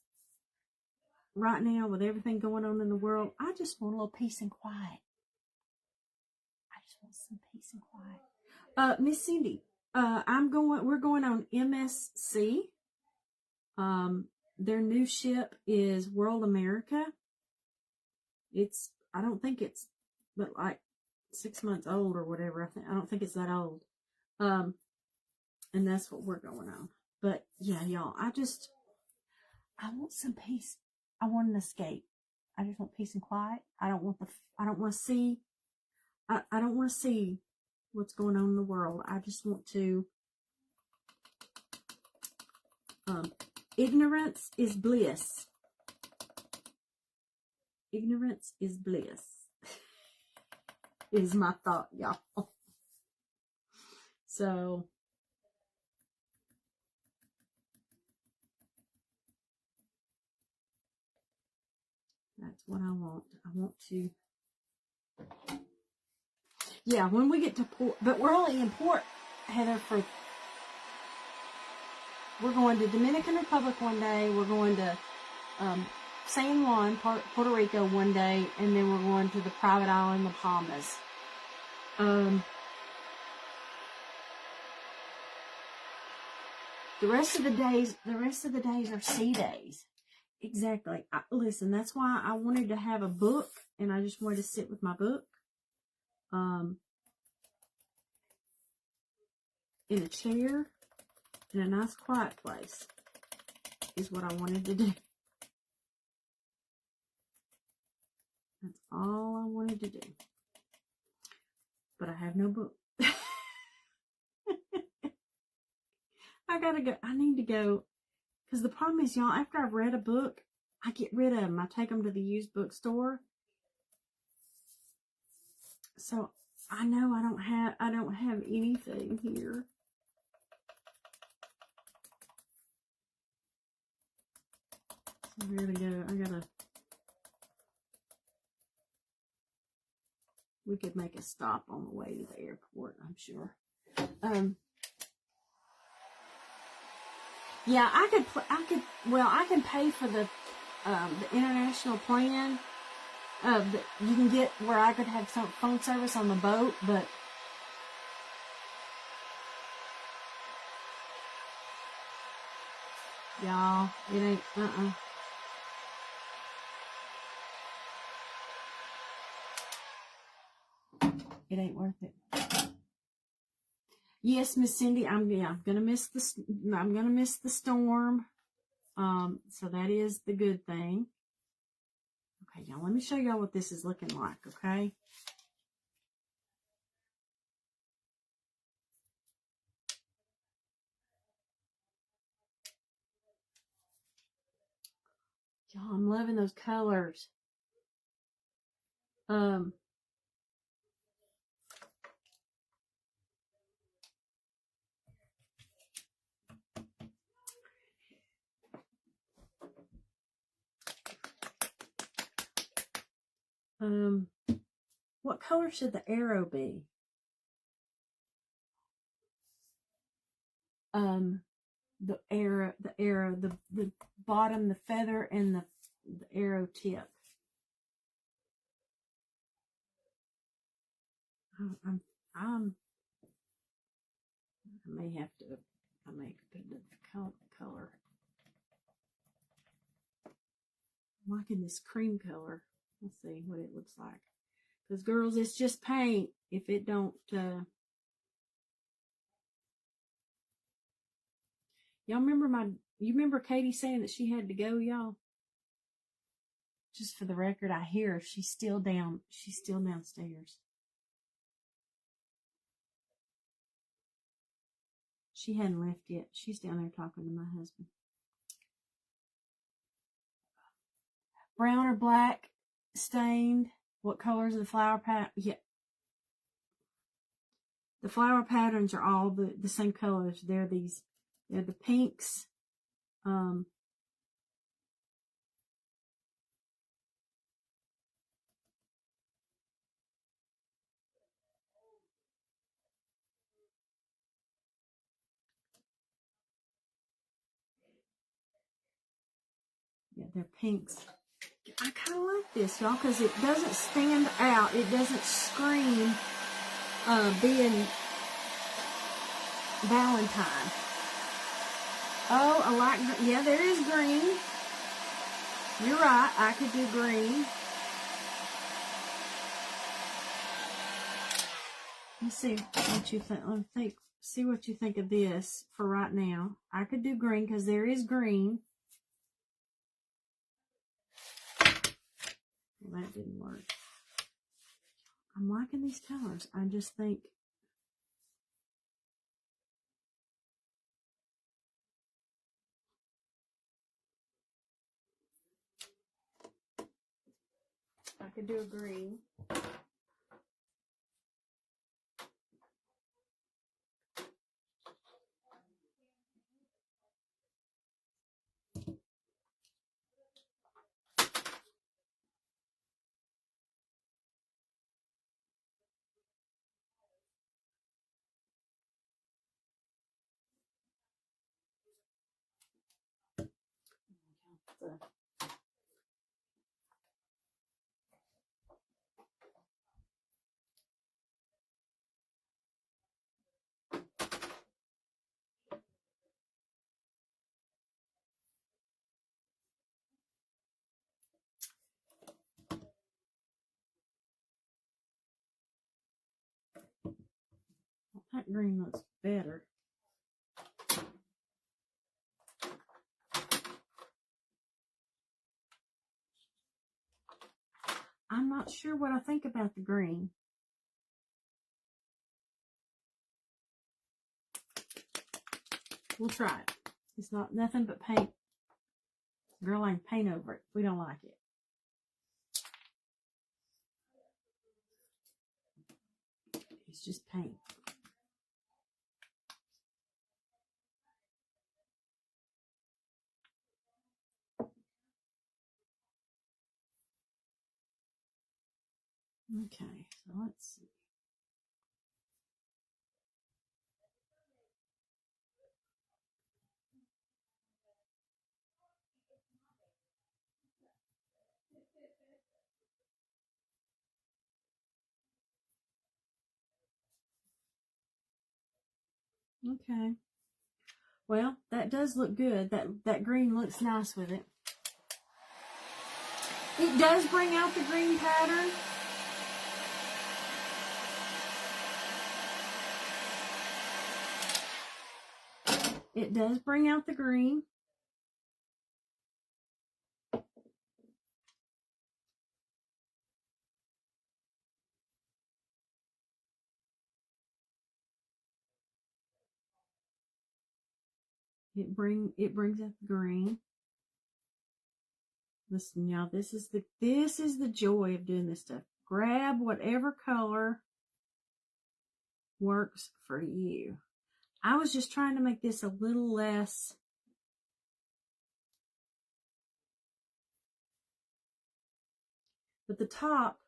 right now with everything going on in the world. I just want a little peace and quiet. I just want some peace and quiet. Miss Cindy, we're going on MSC. Their new ship is World America. I don't think it's, but like 6 months old or whatever. I don't think it's that old. And that's what we're going on. But yeah, y'all, I want some peace. I want an escape. I just want peace and quiet. I don't want to see what's going on in the world. I just want to, ignorance is bliss. Ignorance is bliss. Is my thought, y'all. So, that's what I want. I want to, yeah, when we get to port, but we're only in port, Heather, we're going to Dominican Republic one day. We're going to San Juan, Puerto Rico one day, and then we're going to the private island, the Bahamas. The rest of the days are sea days. exactly. Listen, that's why I wanted to have a book, and I just wanted to sit with my book. In a chair, in a nice quiet place, is what I wanted to do. That's all I wanted to do. But I have no book. I gotta go. I need to go. Because the problem is, y'all, after I've read a book, I get rid of them. I take them to the used bookstore. So I know I don't have anything here. So here we go. We could make a stop on the way to the airport, I'm sure. Yeah, I can pay for the international plan. You can get where I could have some phone service on the boat, but y'all, it ain't, it ain't worth it. Yes, Miss Cindy, I'm gonna miss the storm. So that is the good thing. Okay, y'all, let me show y'all what this is looking like, okay? Y'all, I'm loving those colors. What color should the arrow be? The bottom, the feather, and the arrow tip. I may have to put the color. I'm liking this cream color. Let's see what it looks like. Because girls, it's just paint. If it don't, y'all remember you remember Katie saying that she had to go, y'all? Just for the record, I hear her. She's still downstairs. She hadn't left yet. She's down there talking to my husband. Brown or black stained. What colors are the flower pattern? Yeah. The flower patterns are all the same colors. They're the pinks. Yeah, they're pinks. I kind of like this, y'all, because it doesn't stand out. It doesn't scream being Valentine. Oh, I like, yeah, there is green. You're right, I could do green. Let's see what you think. See what you think of this for right now. I could do green because there is green. Well, that didn't work. I'm liking these colors. I just think I could do a green. That green looks better. I'm not sure what I think about the green. We'll try it. It's not nothing but paint. Girl, I can paint over it if we don't like it. It's just paint. Okay, so let's see. Okay. Well, that does look good. That green looks nice with it. It does bring out the green pattern. It does bring out the green. It brings out the green. Listen, y'all, this is the joy of doing this stuff. Grab whatever color works for you. I was just trying to make this a little less but the top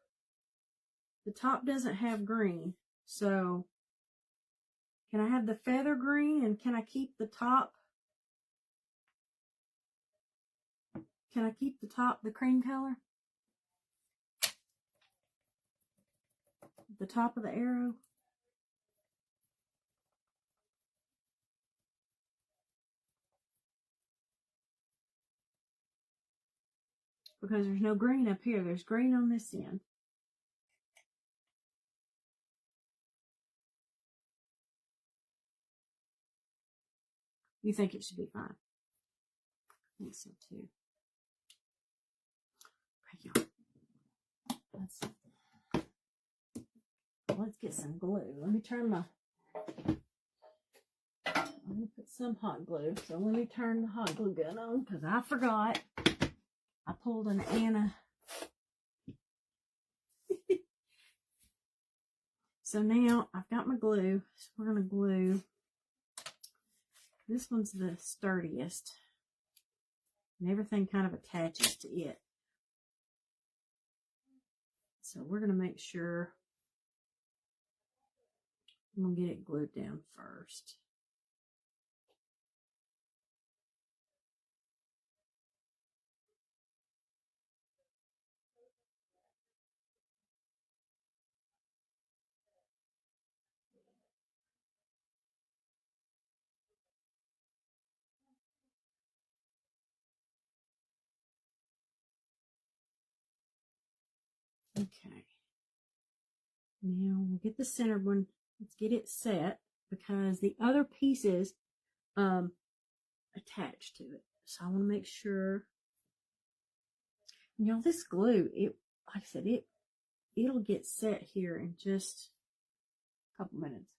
doesn't have green. So can I have the feather green and can I keep the top? Can I keep the top, the cream color? The top of the arrow? Because there's no green up here. There's green on this end. You think it should be fine? I think so too. Okay, let's get some glue. Let me turn my... I'm going to put some hot glue. So let me turn the hot glue gun on because I forgot. I pulled an Anna. So now I've got my glue. So we're going to glue. This one's the sturdiest. And everything kind of attaches to it. So we're going to make sure I'm going to get it glued down first. Okay. Now we'll get the center one. Let's get it set because the other pieces attach to it. So I want to make sure. You know, this glue, it, like I said, it'll get set here in just a couple minutes.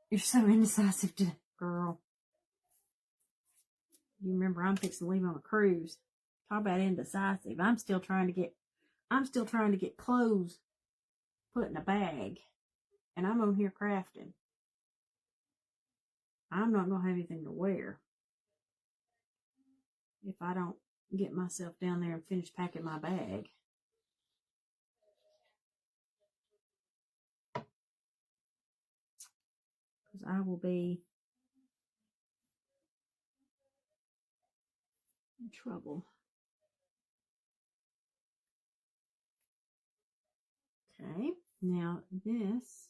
You're so indecisive today, girl. You remember I'm fixing to leave on a cruise. Talk about indecisive. I'm still trying to get clothes put in a bag. And I'm on here crafting. I'm not going to have anything to wear if I don't get myself down there and finish packing my bag. Because I will be in trouble. Okay, now this.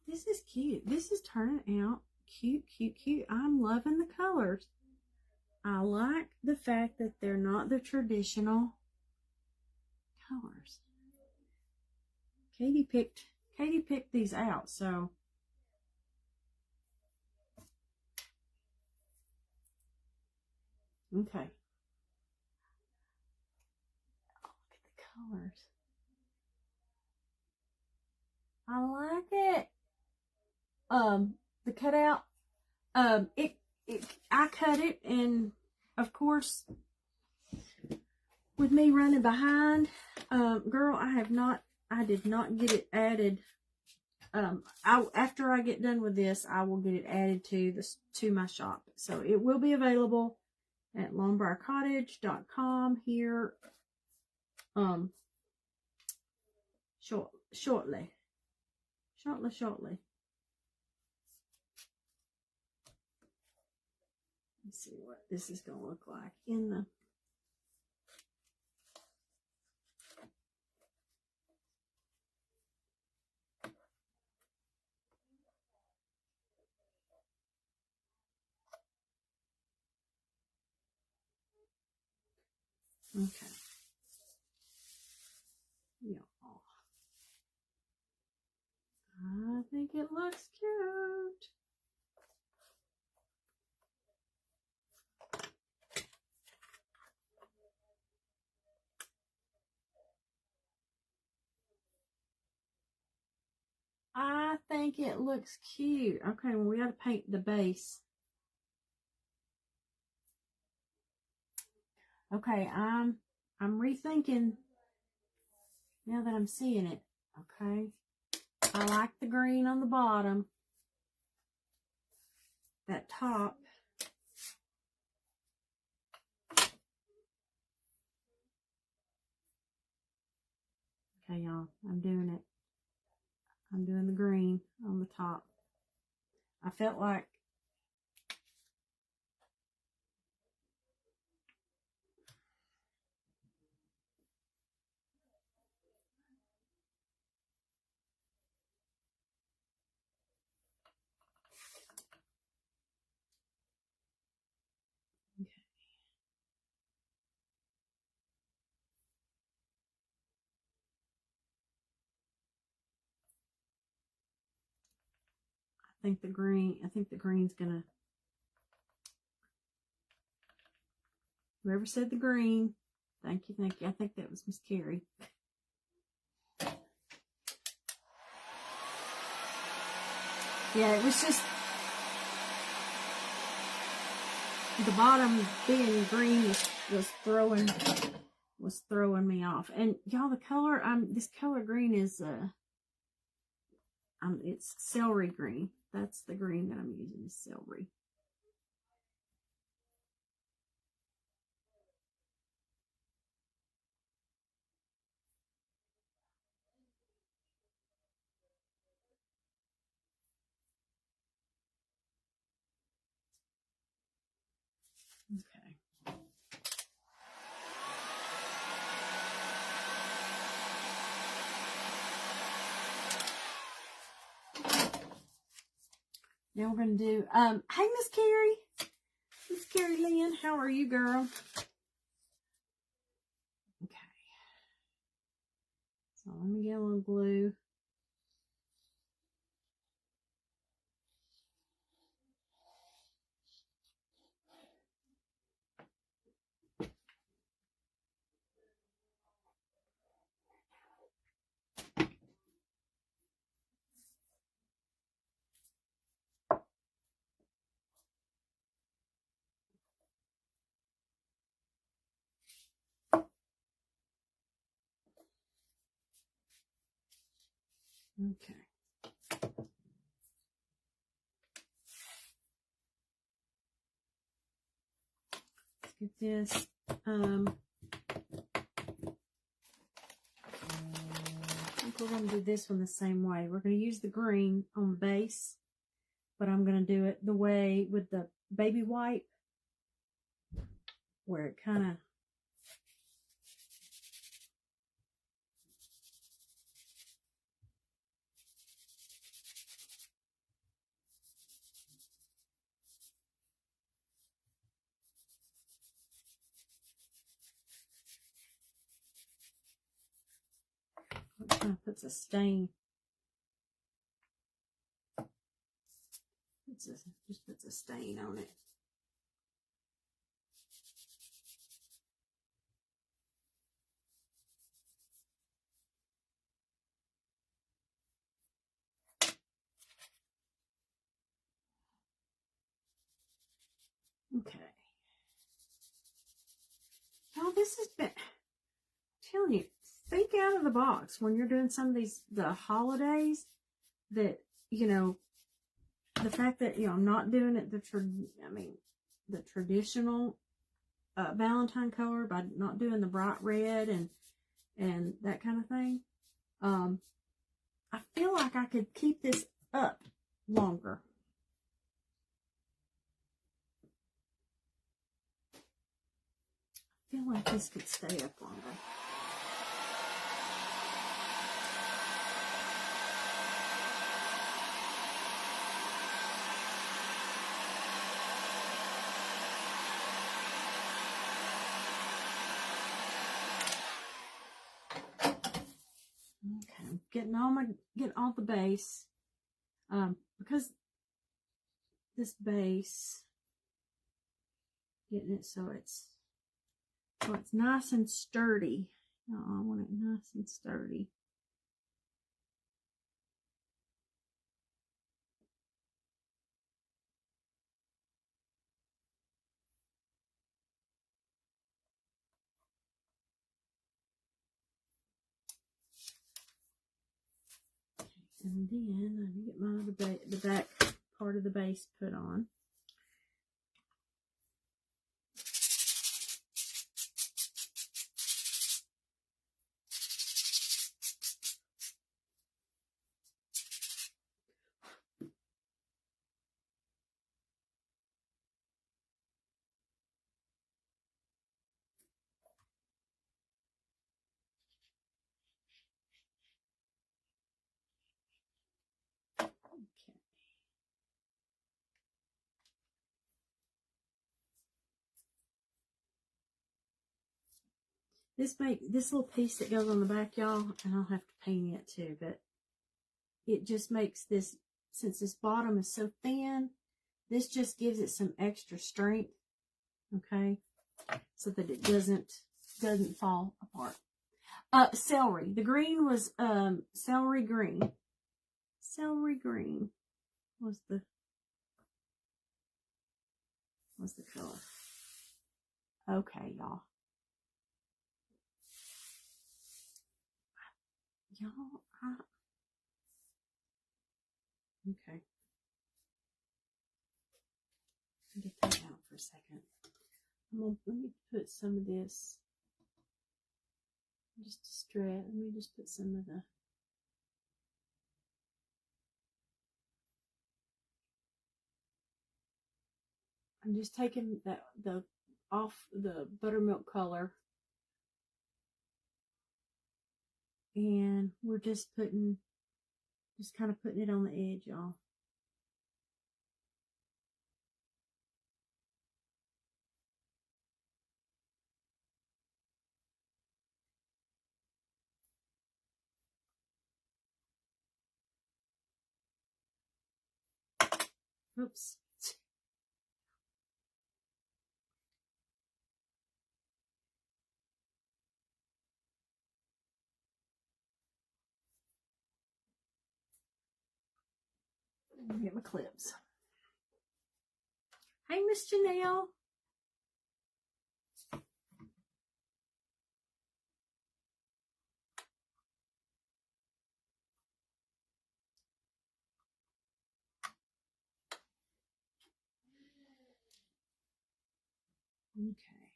This is cute. This is turning out cute, cute, cute. I'm loving the colors. I like the fact that they're not the traditional colors. Katie picked these out, so okay. Oh, look at the colors. I like it. The cutout. I cut it, and of course, with me running behind, girl, I did not get it added. After I get done with this, I will get it added to my shop. So it will be available at longbriarcottage.com here, shortly. Let's see what this is going to look like in the. Okay. Yeah. I think it looks cute. I think it looks cute. Okay, well, we got to paint the base. Okay, I'm rethinking now that I'm seeing it. Okay, I like the green on the bottom. That top. Okay, y'all, I'm doing it. I'm doing the green on the top. I felt like okay. I think the green's gonna, whoever said the green, thank you. I think that was Miss Carrie. Yeah, it was just the bottom being green was throwing me off. And y'all, the color, this color green is it's celery green. That's the green that I'm using, is celery. Okay. Now we're going to do, hey, Miss Carrie. Miss Carrie Lynn, how are you, girl? Okay. So let me get a little glue. Okay. Let's get this. I think we're going to do this one the same way. We're going to use the green on the base, but I'm going to do it the way with the baby wipe, where it kind of, kind of puts a stain. Just puts a stain on it. Okay. Now this has been, I'm telling you, think out of the box when you're doing some of the holidays, that, you know, the fact that, you know, I'm not doing it the traditional Valentine color, by not doing the bright red and that kind of thing. I feel like I could keep this up longer. I feel like this could stay up longer. Okay, I'm getting all the base, because this base, getting it so it's nice and sturdy. I want it nice and sturdy. And then I get my the back part of the base put on. This little piece that goes on the back, y'all, and I'll have to paint it too, but it just makes this, since this bottom is so thin, this just gives it some extra strength, okay, so that it doesn't fall apart. Celery. The green was celery green. Celery green was the color. Okay, y'all. Okay. Get that out for a second. Let me put some of this, just to stretch. Let me just put some of the, I'm just taking off the buttermilk color, and we're just kind of putting it on the edge, y'all. Oops. Let me get my clips. Hey, Miss Janelle. Okay.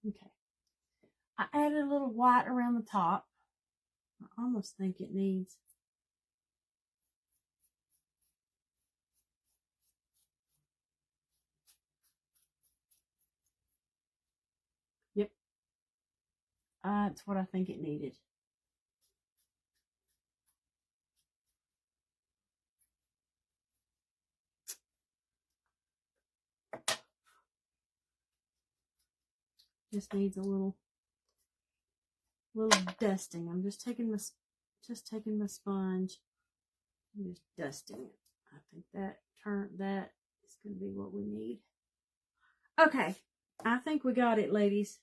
Okay. I added a little white around the top. I almost think it needs. Yep. That's what I think it needed. Just needs a little dusting. I'm just taking my sponge and just dusting it. I think that is going to be what we need. Okay, I think we got it, ladies.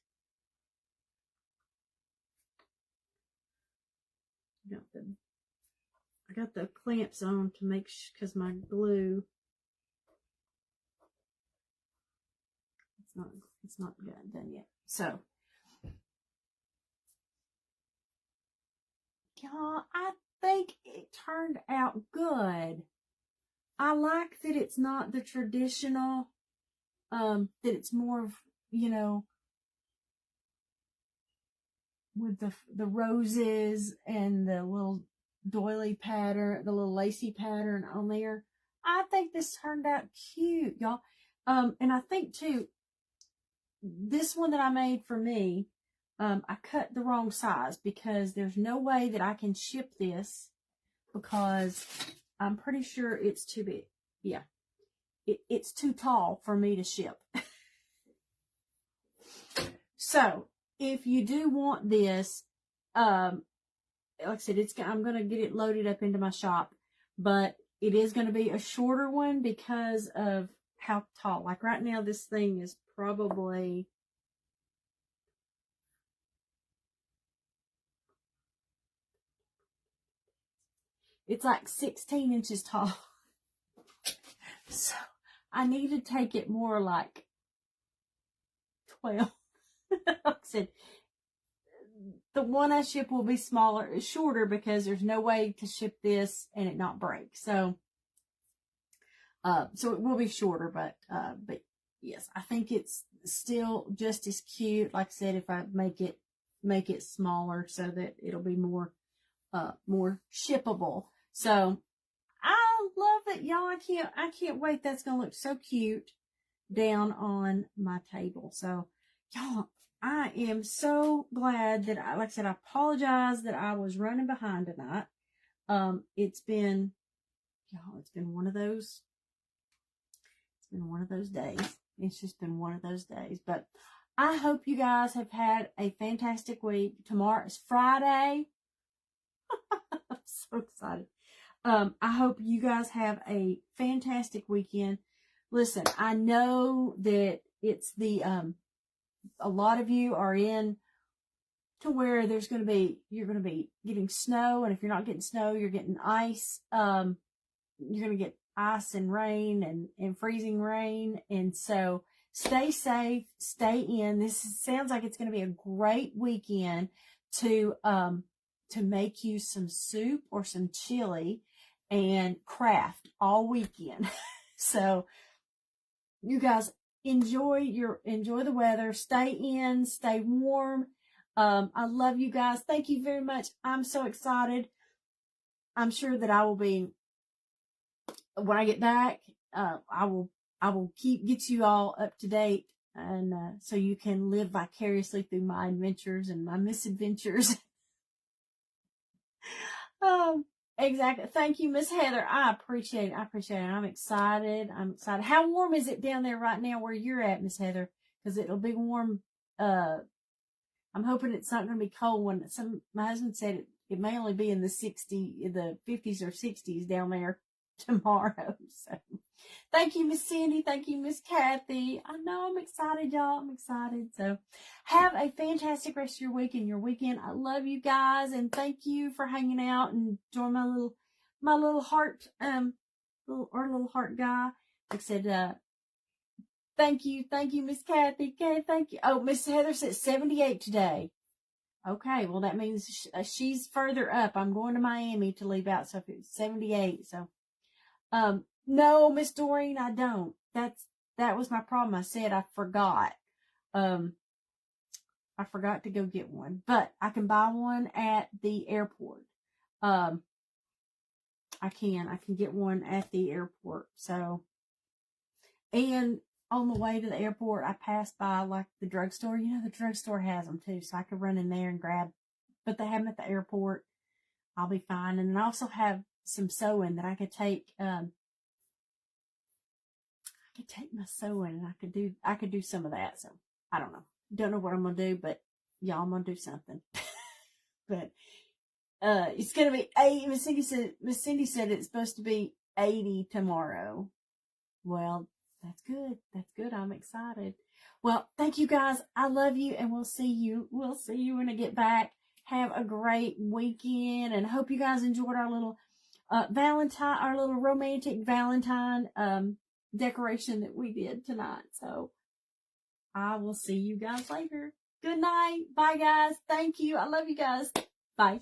I got the clamps on to make sure, because my glue, it's not done yet. So, y'all, I think it turned out good. I like that it's not the traditional, that it's more of, you know, with the roses and the little doily pattern, the little lacy pattern on there. I think this turned out cute, y'all. And I think too, this one that I made for me, I cut the wrong size because there's no way that I can ship this because I'm pretty sure it's too big. Yeah, it's too tall for me to ship. So if you do want this, like I said, I'm going to get it loaded up into my shop, but it is going to be a shorter one because of how tall. Like right now, this thing is probably, it's like 16 inches tall. So I need to take it more like 12. Like I said, the one I ship will be shorter because there's no way to ship this and it not break. So, so it will be shorter, but yes, I think it's still just as cute. Like I said, if I make it smaller so that it'll be more shippable. So I love it, y'all. I can't wait. That's going to look so cute down on my table. So y'all, I am so glad that like I said, I apologize that I was running behind tonight. It's been one of those days. It's just been one of those days, but I hope you guys have had a fantastic week. Tomorrow is Friday. I'm so excited. I hope you guys have a fantastic weekend. Listen, I know that it's a lot of you are in to where you're going to be getting snow. And if you're not getting snow, you're getting ice. You're going to get ice and rain and freezing rain. And so stay safe, stay in. This sounds like it's going to be a great weekend to make you some soup or some chili and craft all weekend. So you guys enjoy the weather, stay in, stay warm. I love you guys. Thank you very much. I'm so excited. I'm sure that I will be, when I get back, I will get you all up to date, and so you can live vicariously through my adventures and my misadventures. Exactly. Thank you, Miss Heather. I appreciate it. I'm excited. How warm is it down there right now where you're at, Miss Heather? Because it'll be warm. I'm hoping it's not going to be cold when my husband said it may only be in the 50s or 60s down there tomorrow. So thank you, Miss Cindy. Thank you, Miss Kathy. I know I'm excited, y'all. I'm excited. So have a fantastic rest of your week and your weekend. I love you guys, and thank you for hanging out and joining my little heart, little heart guy. Like I said, thank you, Miss Kathy. Okay, thank you. Oh, Miss Heather said 78 today. Okay, well that means she's further up. I'm going to Miami to leave out, so if it's 78, so. No, Miss Doreen, I don't. That was my problem. I said I forgot. I forgot to go get one, but I can buy one at the airport. I can get one at the airport. So, and on the way to the airport, I passed by like the drugstore. You know, the drugstore has them too, so I could run in there and grab, but they have them at the airport. I'll be fine. And then I also have some sewing that I could take, my sewing and I could do some of that. So I don't know. Don't know what I'm going to do, but y'all, I'm going to do something. But it's going to be 8. Miss Cindy said it's supposed to be 80 tomorrow. Well, that's good. That's good. I'm excited. Well, thank you guys. I love you, and we'll see you. We'll see you when I get back. Have a great weekend, and hope you guys enjoyed our little Valentine, our little romantic Valentine decoration that we did tonight. So I will see you guys later. Good night. Bye, guys. Thank you. I love you guys. Bye.